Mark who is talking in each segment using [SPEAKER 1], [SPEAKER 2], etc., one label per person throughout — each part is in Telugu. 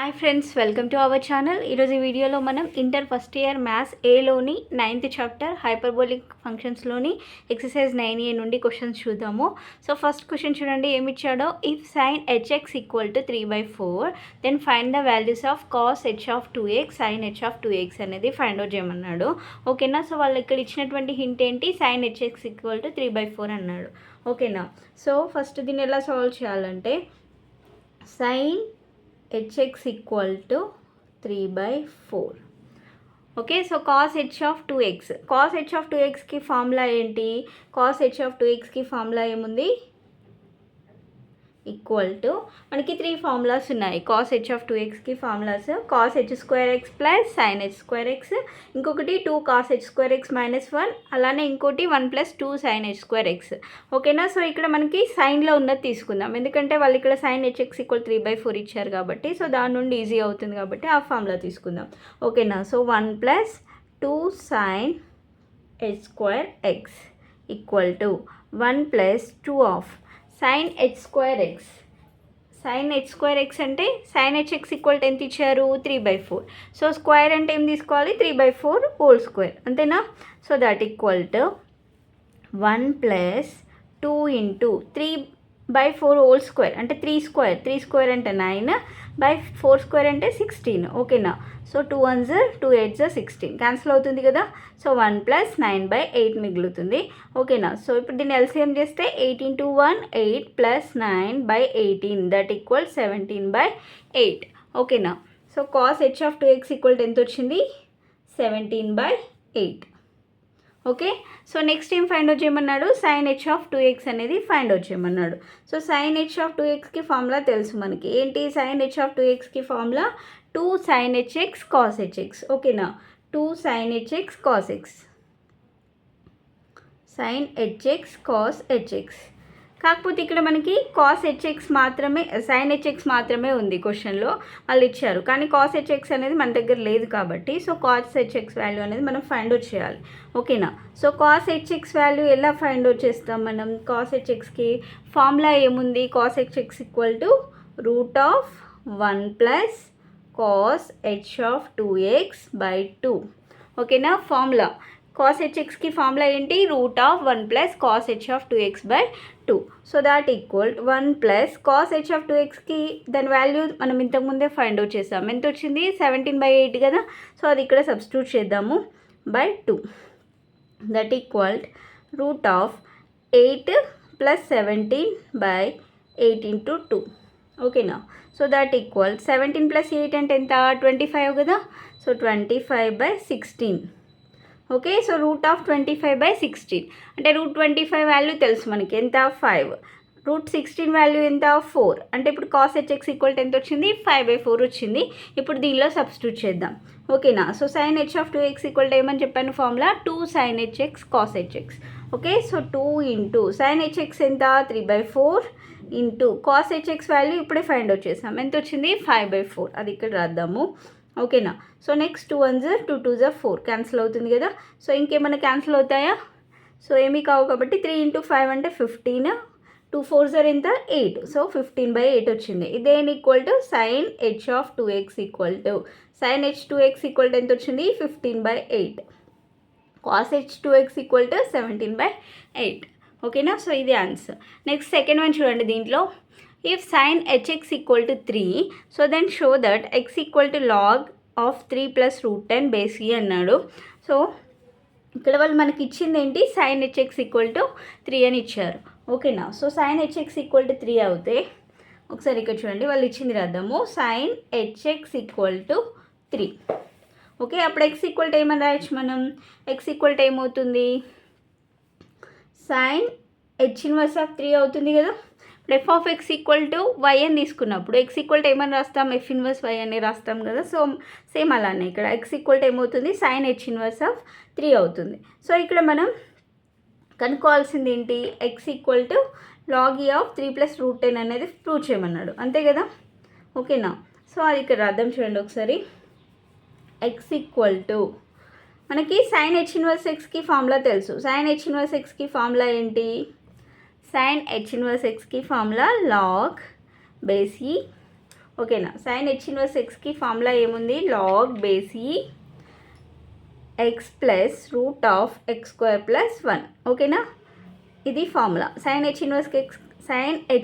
[SPEAKER 1] Hi friends, welcome to our channel. ఈరోజు ఈ వీడియోలో మనం ఇంటర్ ఫస్ట్ ఇయర్ మ్యాథ్స్ ఏలోని 9th చాప్టర్ హైపర్బోలిక్ ఫంక్షన్స్లోని ఎక్సర్సైజ్ 9A నుండి క్వశ్చన్స్ చూద్దాము. సో ఫస్ట్ క్వశ్చన్ చూడండి ఏమి ఇచ్చాడో. If sine hx equal to 3/4 then find the values of cos h of 2x sine h of 2x అనేది ఫైండ్ అవుట్ చేయమన్నాడు. ఓకేనా. సో వాళ్ళు ఇక్కడ ఇచ్చినటువంటి హింట్ ఏంటి, సైన్ hx ఈక్వల్ టు 3/4 అన్నాడు. ఓకేనా. సో ఫస్ట్ దీన్ని ఎలా సాల్వ్ చేయాలంటే sine hx equal to 3/4. Okay. So cos h of 2x, cos h of 2xకి ఫార్ములా ఏంటి, కాస్ h ఆఫ్ 2xకి ఫార్ములా ఏముంది, ఈక్వల్ టు మనకి 3 ఫార్ములాస్ ఉన్నాయి. కాస్ h ఆఫ్ 2xకి formulas cos h² plus sine h², ఇంకొకటి 2 కాస్ h² -1, అలానే ఇంకోటి 1 + 2 సైన్ h². ఓకేనా. సో ఇక్కడ మనకి సైన్లో ఉన్నది తీసుకుందాం, ఎందుకంటే వాళ్ళు ఇక్కడ సైన్ hx ఈక్వల్ 3/4 ఇచ్చారు కాబట్టి. సో దాని నుండి ఈజీ అవుతుంది కాబట్టి ఆ ఫార్ములా తీసుకుందాం. ఓకేనా. So 1 + 2 sine h²x equal to 1 + 2 of sine h²x. Sine h²x అంటే సైన్ hx ఈక్వల్ ఎంత ఇచ్చారు, 3/4. సో స్క్వేర్ అంటే ఏం తీసుకోవాలి, 3/4 హోల్ స్క్వేర్, అంతేనా. So that equal to 1 + 2 × 3/4 whole square అంటే 3 స్క్వేర్ అంటే 9/4 అంటే 16. ఓకేనా. సో 2 1s 2 8s 16 క్యాన్సిల్ అవుతుంది కదా. సో 1 + 9/8 మిగులుతుంది. ఓకేనా. సో ఇప్పుడు దీన్ని ఎల్సిఎం చేస్తే 8 × 1 8 + 9/18 దట్ ఈక్వల్ 17/8. ఓకేనా. So cos h of 2x equal ఎంత వచ్చింది, 17/8. ఓకే. సో నెక్స్ట్ ఏం ఫైండ్ అవుట్ చేయమన్నాడు, సైన్ h ఆఫ్ 2x అనేది ఫైండ్ అవుట్ చేయమన్నాడు. సో సైన్ h ఆఫ్ 2xకి ఫార్ములా తెలుసు మనకి. ఏంటి సైన్ h ఆఫ్ 2xకి formula 2 sin hx cos hx. ఓకేనా. 2 sin hx cos x, sin hx cos hx. కాకపోతే ఇక్కడ మనకి కాస్ hx మాత్రమే, సైన్ hx మాత్రమే ఉంది క్వశ్చన్లో వాళ్ళు ఇచ్చారు, కానీ కాస్ hx అనేది మన దగ్గర లేదు కాబట్టి సో కాస్ hx వాల్యూ అనేది మనం ఫైండ్ అవుట్ చేయాలి. ఓకేనా. సో కాస్ hx వాల్యూ ఎలా ఫైండ్ అవుట్ చేస్తాం మనం, కాస్ hxకి ఫార్ములా ఏముంది, cos hx equal to √1 + cos h of 2x/2. ఓకేనా. ఫార్ములా కాస్ hxకి ఫార్ములా ఏంటి, √1 + cos h of 2x/2. So that equal 1 + cos h of 2xకి దాని వాల్యూ మనం ఇంతకుముందే ఫైండ్ అవుట్ చేసాం, ఎంత వచ్చింది 17/8 కదా. సో అది ఇక్కడ సబ్స్టిట్యూట్ చేద్దాము, /2 దట్ ఈక్వల్ √8 + 17/8 × 2. ఓకేనా. సో దట్ ఈక్వల్ 17 + 8 అంటే ఎంత, 25 కదా. సో 25/16. ఓకే. సో √25/16 అంటే √25 వాల్యూ తెలుసు మనకి ఎంత, 5. √16 వాల్యూ ఎంత, 4. అంటే ఇప్పుడు కాస్ hx ఈక్వల్ ఎంత వచ్చింది, 5/4 వచ్చింది. ఇప్పుడు దీనిలో సబ్స్టిట్యూట్ చేద్దాం. ఓకేనా. So sine h of 2x equal ఏమని చెప్పాను formula, 2 sin hx cos hx. Okay. So 2 × sine hx ఎంత, 3/4 × cos hx వాల్యూ ఇప్పుడే ఫైండ్ అవుట్ చేసాం, ఎంత వచ్చింది 5/4. అది ఇక్కడ రాద్దాము. ఓకేనా. So next 2 1s 2 2s 4 cancel అవుతుంది కదా. సో ఇంకేమైనా క్యాన్సిల్ అవుతాయా, సో ఏమీ కావు కాబట్టి 3 × 5 అంటే 15, 2 4s ఎంత 8. సో 15/8 వచ్చింది. ఇదేం equal to sine h of 2x equal to sine h 2x equal to ఎంత వచ్చింది, 15/8. Cos h 2x equal to 17/8. ఓకేనా. సో ఇది ఆన్సర్. నెక్స్ట్ సెకండ్ వన్ చూడండి. దీంట్లో if sine hx equal to 3 so then show that x equal to log of 3 + √10 base e అన్నాడు. సో ఇక్కడ వాళ్ళు మనకి ఇచ్చింది ఏంటి, సైన్ hx ఈక్వల్ టు 3 అని ఇచ్చారు. ఓకేనా. So sine hx equal to 3 అవుతే ఒకసారి ఇక్కడ చూడండి, వాళ్ళు ఇచ్చింది రాద్దాము, sine hx equal to 3. Okay. అప్పుడు x ఈక్వల్ టు ఏమని రాయొచ్చు మనం, x ఈక్వల్ టు ఏమవుతుంది, సైన్ h ఇన్వర్స్ ఆఫ్ 3 అవుతుంది కదా. ఇప్పుడు f of x equal to y అని తీసుకున్నప్పుడు x ఈక్వల్ టు ఏమని రాస్తాం, f ఇన్వర్స్ y అని రాస్తాం కదా. సో సేమ్ అలానే ఇక్కడ x ఈక్వల్ టు ఏమవుతుంది, సైన్ h ఇన్వర్స్ ఆఫ్ 3 అవుతుంది. సో ఇక్కడ మనం కనుక్కోవాల్సింది ఏంటి, x equal to log e of 3 + √10 అనేది ప్రూవ్ చేయమన్నాడు, అంతే కదా. ఓకేనా. సో అది ఇక్కడ రాద్దాం చూడండి ఒకసారి. x ఈక్వల్ టు మనకి సైన్ h ఇన్వర్స్ xకి ఫార్ములా తెలుసు. సైన్ h ఇన్వర్స్ xకి ఫార్ములా ఏంటి, సైన్ h ఇన్వర్స్ xకి ఫార్ములా log బేస్ e ఓకేనా. సైన్ హెచ్ ఇన్వర్స్ ఎక్స్కి ఫార్ములా ఏముంది, log base e x plus root of x square plus 1. ఓకేనా, ఇది ఫార్ములా. సైన్ హెచ్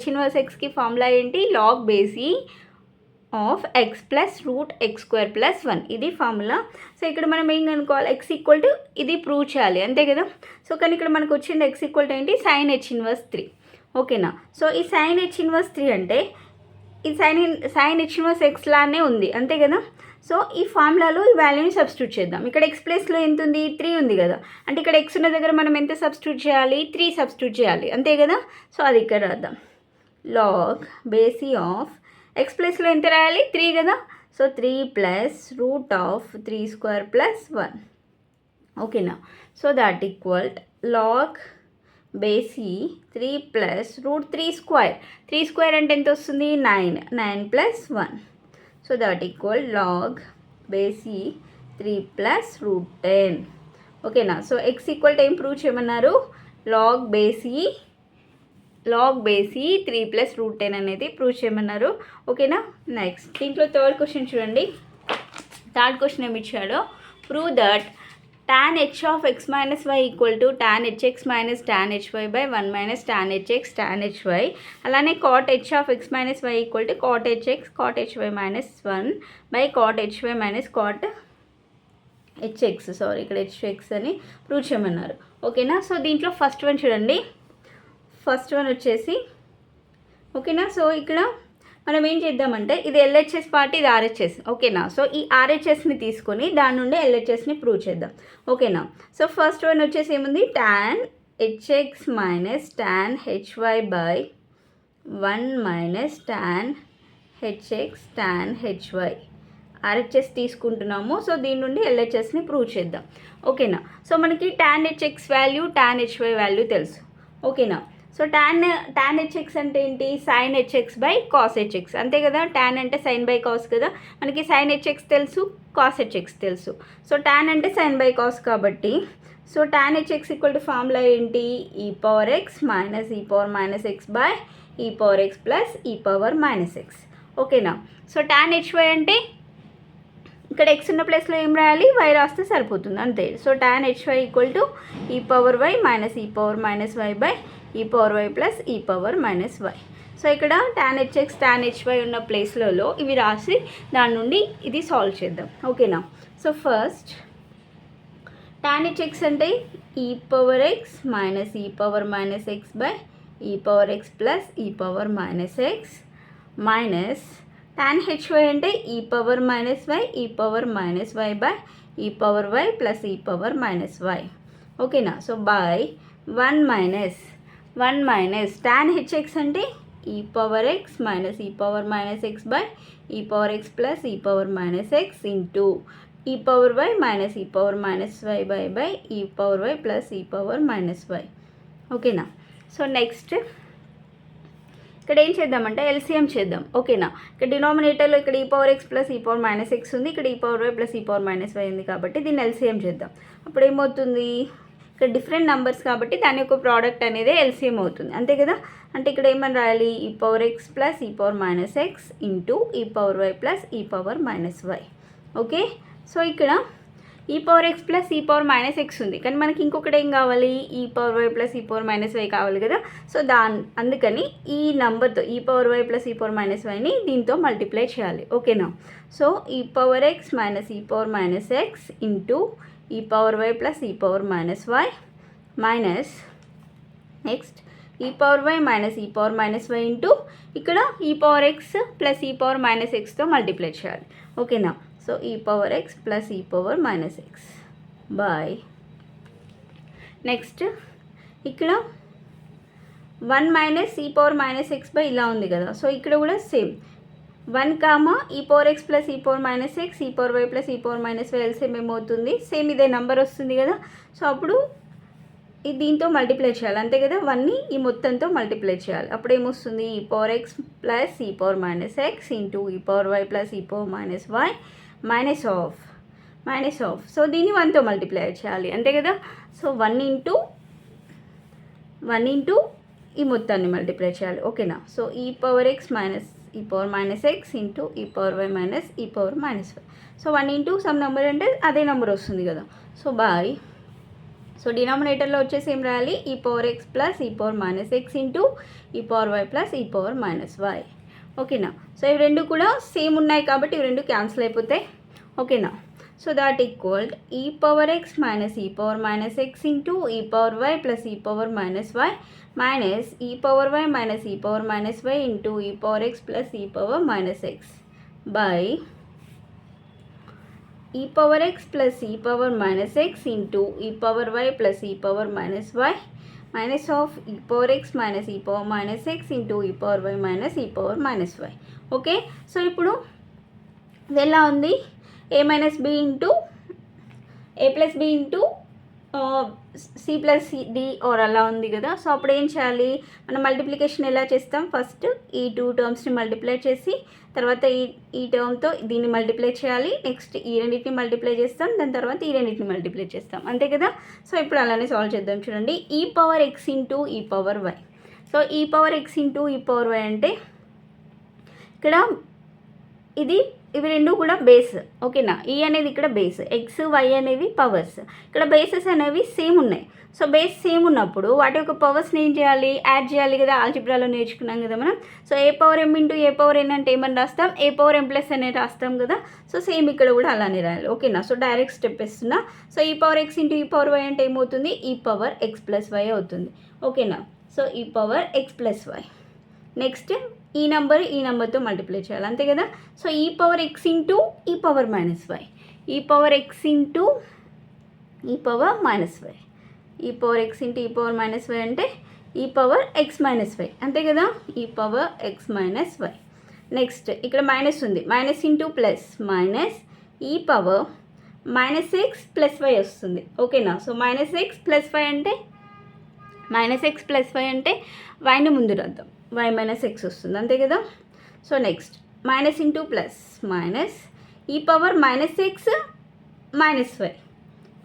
[SPEAKER 1] ఇన్వర్స్ ఎక్స్కి ఫార్ములా ఏంటి, log base e of x plus root x square plus 1, ఇది ఫార్ములా. సో ఇక్కడ మనం ఏం కనుక్కోవాలి, ఎక్స్ ఈక్వల్ టు ఇది ప్రూవ్ చేయాలి అంతే కదా. సో కానీ ఇక్కడ మనకు వచ్చింది ఎక్స్ ఈక్వల్ టు ఏంటి, సైన్ హెచ్ ఇన్వర్స్ 3. ఓకేనా. సో ఈ సైన్ హెచ్ ఇన్వర్స్ 3 అంటే ఈ సైన్ హెచ్ ఇన్వర్స్ ఎక్స్ లానే ఉంది అంతే కదా. సో ఈ ఫార్ములాలో ఈ వాల్యూని సబ్స్టిట్యూట్ చేద్దాం. ఇక్కడ ఎక్స్ ప్లేస్లో ఎంత ఉంది, 3 ఉంది కదా. అంటే ఇక్కడ ఎక్స్ ఉన్న దగ్గర మనం ఎంత సబ్స్టిట్యూట్ చేయాలి, 3 సబ్స్టిట్యూట్ చేయాలి అంతే కదా. సో అది ఇక్కడ రాద్దాం, లాగ్ బేస్ ఆఫ్ ఎక్స్ ప్లేస్లో ఎంత రాయాలి, 3 కదా. So 3 plus root of 3 square plus 1. ఓకేనా. So that equal log base e 3 plus route 3 square. 3 square అంటే ఎంత వస్తుంది, 9 plus 1. So that equal log base e 3 plus root 10. ఓకేనా. సో ఎక్స్ ఈక్వల్ టు ఏం ప్రూవ్ చేయమన్నారు, log base e 3 plus root 10 అనేది ప్రూవ్ చేయమన్నారు. ఓకేనా. నెక్స్ట్ దీంట్లో థర్డ్ క్వశ్చన్ చూడండి. థర్డ్ క్వశ్చన్ ఏమి ఇచ్చాడో, prove that tan h of x minus y equal to tan hx minus tan hy by 1 minus tan hx tan hy. అలానే cot h of x minus y equal to cot hx cot hy minus 1 by cot hy minus cot hx, sorry ఇక్కడ hx అని ప్రూవ్ చేయమన్నారు. ఓకేనా. సో దీంట్లో ఫస్ట్ వన్ చూడండి, ఫస్ట్ వన్ వచ్చేసి ఓకేనా. సో ఇక్కడ మనం ఏం చేద్దామంటే ఇది ఎల్హెచ్ఎస్ పార్ట్, ఇది ఆర్హెచ్ఎస్. ఓకేనా. సో ఈ ఆర్హెచ్ఎస్ని తీసుకొని దాని నుండి ఎల్హెచ్ఎస్ని ప్రూవ్ చేద్దాం. ఓకేనా. సో ఫస్ట్ వన్ వచ్చేసి ఏముంది, tan hx minus tan hy by 1 minus tan hx tan hy. RHS తీసుకుంటున్నాము. సో దీని నుండి ఎల్హెచ్ఎస్ని ప్రూవ్ చేద్దాం. ఓకేనా. సో మనకి tan hx value tan hy value తెలుసు. ఓకేనా. సో tan hx అంటే ఏంటి, sine hx by cos hx అంతే కదా. tan అంటే సైన్ బై కాస్ కదా, మనకి సైన్ hx తెలుసు, కాస్ hx తెలుసు. సో tan అంటే సైన్ బై కాస్ కాబట్టి so tan hx equal to formula ఏంటి, ఈ power x minus e power minus x by ఈ power x plus e power minus X. ఓకేనా. సో tan hy అంటే ఇక్కడ ఎక్స్ ఉన్న ప్లేస్లో ఏం రాయాలి, వై రాస్తే సరిపోతుంది అంతే. So tan hy equal to ఈ power y minus e power minus y by ఈ power y plus e power minus y. So ఇక్కడ tan hx tan hy ఉన్న ప్లేస్లలో ఇవి రాసి దాని నుండి ఇది సాల్వ్ చేద్దాం. ఓకేనా. సో ఫస్ట్ tan hx అంటే e power x minus e power minus x by ఈ power x plus e power minus x minus tan hy అంటే e power minus y e power minus y by ఈ power y plus e power minus y. ఓకేనా. So by 1 minus tan hx అంటే e power x minus e power minus x by ఈ power x plus e power minus x into e power y minus e power minus y by ఈ power y plus e power minus y. ఓకేనా. సో నెక్స్ట్ ఇక్కడ ఏం చేద్దామంటే ఎల్సిఎం చేద్దాం. ఓకేనా. ఇక్కడ డినామినేటర్లో ఇక్కడ e power x plus e power minus x ఉంది, ఇక్కడ e power y plus e power minus why ఉంది కాబట్టి దీన్ని ఎల్సిఎం చేద్దాం. అప్పుడు ఏమవుతుంది, ఇక్కడ డిఫరెంట్ నెంబర్స్ కాబట్టి దాని యొక్క ప్రోడక్ట్ అనేది ఎల్సిఎం అవుతుంది అంతే కదా. అంటే ఇక్కడ ఏమని రాయాలి, e power x plus e power minus x into e power y plus e power minus y. Okay. So ఇక్కడ e power x plus e power minus x ఉంది, కానీ మనకి ఇంకొకటి ఏం కావాలి, e power y plus e power minus y కావాలి కదా. సో అందుకని ఈ నెంబర్తో e power y plus e power minus వైని దీంతో మల్టిప్లై చేయాలి. ఓకేనా. So e power x minus e power minus x into e power y plus e power minus y minus next e power y minus e power minus y into ఇక్కడ e power x plus e power minus ఎక్స్తో మల్టిప్లై చేయాలి. ఓకేనా. So e power x plus e power minus x by next ఇక్కడ 1 minus e power minus x by ఇలా ఉంది కదా. సో ఇక్కడ కూడా సేమ్ 1 కామా ఈ power x plus e power minus x e power y plus e power minus why LCM ఏమవుతుంది, సేమ్ ఇదే నెంబర్ వస్తుంది కదా. సో అప్పుడు దీంతో మల్టిప్లై చేయాలి అంతే కదా. 1ని ఈ మొత్తంతో మల్టిప్లై చేయాలి. అప్పుడు ఏమొస్తుంది, e power x plus e power minus x into e power y plus e power minus y minus of. So దీన్ని 1తో మల్టిప్లై చేయాలి అంతే కదా. సో 1 ఇంటూ ఈ మొత్తాన్ని మల్టిప్లై చేయాలి. ఓకేనా. So e power x minus e power minus x into e power y minus e power minus y. So 1 into some number అంటే అదే నెంబర్ వస్తుంది కదా. సో బై, సో డినామినేటర్లో వచ్చేసి ఏం రాయాలి, e power x plus e power minus x into e power y plus e power minus y. ఓకేనా. సో ఇవి రెండు కూడా సేమ్ ఉన్నాయి కాబట్టి ఇవి రెండు క్యాన్సిల్ అయిపోతాయి. ఓకేనా. సో దాట్ ఈక్వల్డ్ ఈ power x minus e power minus x into e power y plus e power minus y minus e power y minus e power minus y into e power x plus e power minus x by e power x plus e power minus x into e power y plus e power minus y minus of e power x minus e power minus x into e power y minus e power minus y. Okay. So ఇప్పుడు ఇది ఎలా ఉంది, a minus b into a plus b into c plus d or అలా ఉంది కదా. సో అప్పుడు ఏం చేయాలి, మనం మల్టిప్లికేషన్ ఎలా చేస్తాం, ఫస్ట్ ఈ టూ టర్మ్స్ని మల్టిప్లై చేసి తర్వాత ఈ టర్మ్తో దీన్ని మల్టిప్లై చేయాలి, నెక్స్ట్ ఈ రెండింటిని మల్టిప్లై చేస్తాం, దాని తర్వాత ఈ రెండింటిని మల్టిప్లై చేస్తాం, అంతే కదా. సో ఇప్పుడు అలానే సాల్వ్ చేద్దాం. చూడండి, e power x into e power why. So e power x into e power y అంటే ఇక్కడ ఇవి రెండు కూడా బేస్. ఓకేనా. ఈ అనేది ఇక్కడ బేస్, ఎక్స్ వై అనేవి పవర్స్, ఇక్కడ బేసెస్ అనేవి సేమ్ ఉన్నాయి. సో బేస్ సేమ్ ఉన్నప్పుడు వాటి యొక్క పవర్స్ని ఏం చేయాలి, యాడ్ చేయాలి కదా. ఆల్జిబ్రాలో నేర్చుకున్నాం కదా మనం. సో ఏ పవర్ ఎం ఇంటూ ఏ పవర్ ఎన్ అంటే ఏమని రాస్తాం, ఏ పవర్ ఎం ప్లస్ అనేది రాస్తాం కదా. సో సేమ్ ఇక్కడ కూడా అలానే రాయాలి. ఓకేనా. సో డైరెక్ట్ స్టెప్ ఇస్తున్నా. So e power x into e power y అంటే ఏమవుతుంది, e power x plus why అవుతుంది. ఓకేనా. So e power x plus y, next ఈ నెంబర్తో మల్టిప్లై చేయాలి, అంతే కదా. So e power x into e power minus y, e power x into e power minus y, e power x into e power minus y అంటే e power x minus y, అంతే కదా. E power x minus y. Next ఇక్కడ మైనస్ ఉంది, minus into plus minus e power minus x plus y వస్తుంది. ఓకేనా. So minus x plus y అంటే వైని ముందు రాద్దాం, వై మైనస్ ఎక్స్ వస్తుంది, అంతే కదా. So next minus into plus minus e power minus x minus y.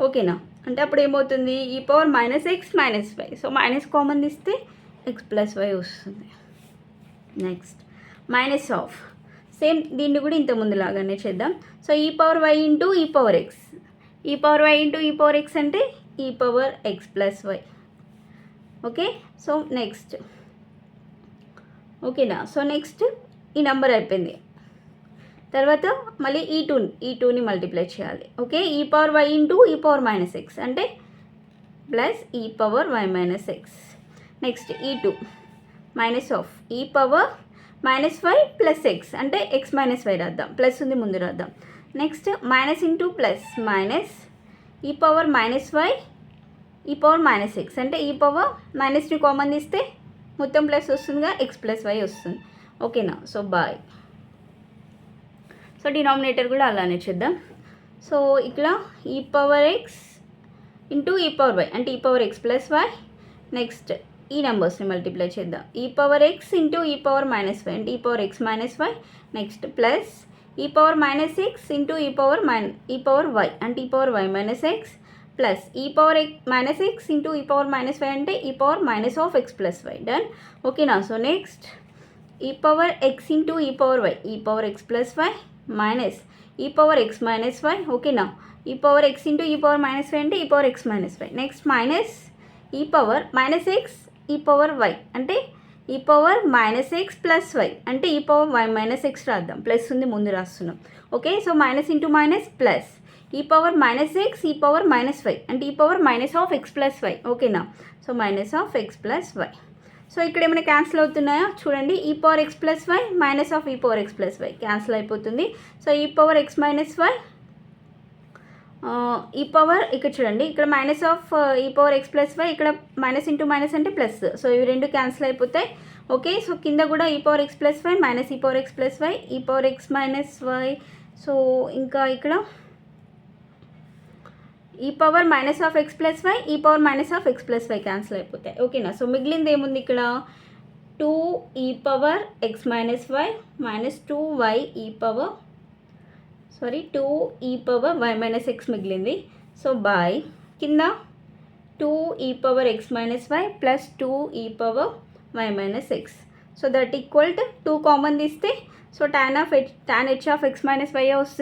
[SPEAKER 1] ఓకేనా. అంటే అప్పుడు ఏమవుతుంది, e power minus x minus y. So minus common తీస్తే ఎక్స్ ప్లస్ వై వస్తుంది. నెక్స్ట్ మైనస్ ఆఫ్, సేమ్ దీన్ని కూడా ఇంత ముందు లాగానే చేద్దాం. So e power y into e power x, e power y into e power x అంటే e power x plus y. Okay. So next ఓకేనా. సో నెక్స్ట్ ఈ నెంబర్ అయిపోయింది, తర్వాత మళ్ళీ ఈ టూని మల్టిప్లై చేయాలి. Okay. E power y into e power minus x అంటే plus e power y minus x. Next ఈ two minus of e power minus y plus x అంటే ఎక్స్ మైనస్ వై రాద్దాం, ప్లస్ ఉంది ముందు రాద్దాం. Next minus into plus minus e power minus y e power minus x అంటే ఈ పవర్ మైనస్ని కామన్ తీస్తే మొత్తం ప్లస్ వస్తుందిగా, ఎక్స్ ప్లస్ వై వస్తుంది. ఓకేనా. So bye. సో డినామినేటర్ కూడా అలానే చేద్దాం. సో ఇక్కడ e power x into e power y అంటే e power x plus y. Next ఈ నెంబర్స్ని మల్టిప్లై చేద్దాం, e power x into e power minus y అంటే e power x minus y. Next plus e power minus x into e power y అంటే e power y minus x plus e power minus x into e power minus y అంటే e power minus of x plus y. Done. ఓకేనా. So next e power x into e power y e power x plus y minus e power x minus y. ఓకేనా. E power x into e power minus y అంటే e power x minus y. Next minus e power minus x e power y అంటే e power minus x plus y అంటే e power y minus x రాద్దాం, ప్లస్ ఉంది ముందు రాస్తున్నాం. Okay. So minus into minus plus e power minus x e power minus y అంటే e power minus of x plus y. ఓకేనా. So minus of x plus y. So ఇక్కడ ఏమైనా క్యాన్సిల్ అవుతున్నాయా చూడండి, e power x plus y minus of e power x plus y cancel అయిపోతుంది. So e power x minus y e power ఇక్కడ చూడండి, ఇక్కడ minus of e power x plus y, ఇక్కడ మైనస్ ఇంటూ మైనస్ అంటే ప్లస్. సో ఇవి రెండు క్యాన్సిల్ అయిపోతాయి. ఓకే. సో కింద కూడా e power x plus y minus e power x plus y e power x minus y. So ఇంకా ఇక్కడ e power minus of x plus y e power minus of x plus y cancel అయిపోతాయి. ఓకేనా. సో మిగిలింది ఏముంది ఇక్కడ, 2 e power x minus y minus 2y e power 2 e power y minus x మిగిలింది. సో బై కింద 2 e power x minus y plus 2 e power y minus x. So that equal to 2 common తీస్తే so tan h of x minus y వస్తుంది.